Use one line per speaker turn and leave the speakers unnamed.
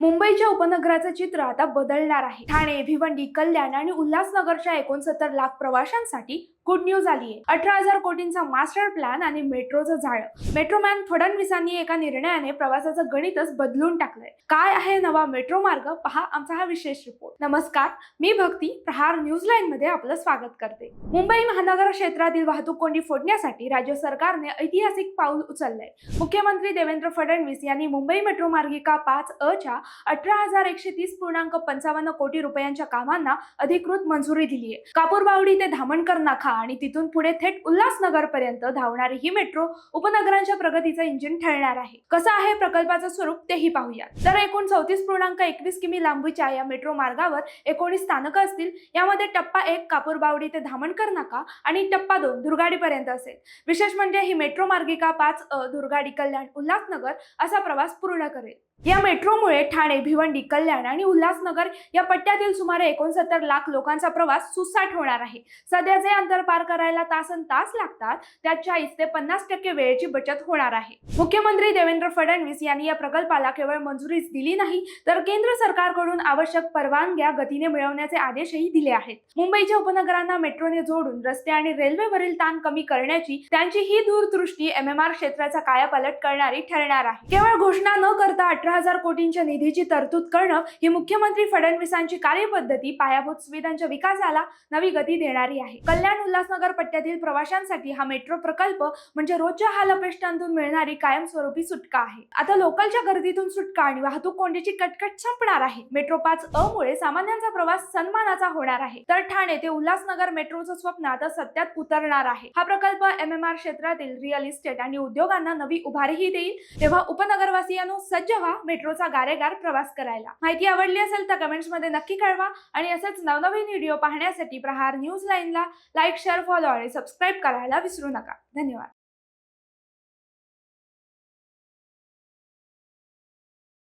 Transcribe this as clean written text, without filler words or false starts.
मुंबईच्या उपनगराचं चित्र आता बदलणार आहे। ठाणे, भिवंडी, कल्याण आणि उल्हासनगरच्या 69 लाख प्रवाशांसाठी गुड न्यूज आली आहे। 18,000 कोटींचा मास्टर प्लॅन आणि मेट्रोचं जाळं। मेट्रोमॅन फडणवीसांनी एका निर्णयाने प्रवासाचं गणितच बदलून टाकलंय। काय आहे नवा मेट्रो मार्ग, पहा आमचा हा विशेष रिपोर्ट। नमस्कार, मी भक्ती, प्रहार न्यूज लाईन मध्ये आपलं स्वागत करते। मुंबई महानगर क्षेत्रातील वाहतूक कोंडी फोडण्यासाठी राज्य सरकारने ऐतिहासिक पाऊल उचललंय। मुख्यमंत्री देवेंद्र फडणवीस यांनी मुंबई मेट्रो मार्गिका 5A च्या 18,130.55 कोटी रुपयांच्या कामांना अधिकृत मंजुरी दिली आहे। कापूरबावडी ते धामणकर नाका आणि तिथून पुढे थेट उल्हासनगर पर्यंत धावणारी ही मेट्रो उपनगरांच्या प्रगतीचं इंजिन ठरणार आहे। कसं आहे प्रकल्पाचं स्वरूप तेही पाहूया। तर एकूण 34.21 किमी लांबीच्या या मेट्रो मार्गावर 19 स्थानकं असतील। यामध्ये टप्पा 1 कापूरबावडी ते धामणकर नाका आणि टप्पा 2 दुर्गाडी पर्यंत असेल। विशेष म्हणजे ही मेट्रो मार्गिका 5A दुर्गाडी, कल्याण, उल्हासनगर असा प्रवास पूर्ण करेल। या मेट्रोमुळे ठाणे, भिवंडी, कल्याण आणि उल्हासनगर या पट्ट्यातील सुमारे 69 लाख लोकांचा प्रवास सुसाट होणार आहे। सध्या जे अंतर पार करायला तास लागतात त्यात 40 ते 50% वेळेची बचत होणार आहे। मुख्यमंत्री देवेंद्र फडणवीस यांनी या प्रकल्पाला केवळ मंजुरीच दिली नाही, तर केंद्र सरकारकडून आवश्यक परवानग्या गतीने मिळवण्याचे आदेशही दिले आहेत। मुंबईच्या उपनगरांना मेट्रोने जोडून रस्ते आणि रेल्वेवरील ताण कमी करण्याची त्यांची ही दूरदृष्टी MMR क्षेत्राचा कायापालट करणारी ठरणार आहे। केवळ घोषणा न करता 18,000 कोटींच्या निधीची तरतूद करणं ही मुख्यमंत्री फडणवीसांची कार्यपद्धती पायाभूत सुविधांच्या विकासाला नवी गती देणारी आहे। कल्याण उल्हासनगर पट्ट्यातील प्रवाशांसाठी हा मेट्रो प्रकल्प म्हणजे रोजच्या हालअपेष्टांतून मिळणारी कायमस्वरूपी सुटका आहे। आता लोकलच्या गर्दीतून सुटका आणि वाहतूक कोंडीची कटकट संपणार आहे। मेट्रो 5A मुळे सामान्यांचा प्रवास सन्मानाचा होणार आहे, तर ठाणे ते उल्हासनगर मेट्रोचं स्वप्न आता सत्यात उतरणार आहे। हा प्रकल्प MMR क्षेत्रातील रिअल इस्टेट आणि उद्योगांना नवी उभारीही देईल। तेव्हा उपनगरवासियांनो सज्ज व्हा मेट्रोचा गारेगार प्रवास करायला। माहिती आवडली असेल तर कमेंट्स मध्ये नक्की कळवा आणि असेच नवनवीन व्हिडिओ पाहण्यासाठी प्रहार न्यूज लाईनला लाईक, शेअर, फॉलो आणि सबस्क्राईब करायला विसरू नका। धन्यवाद।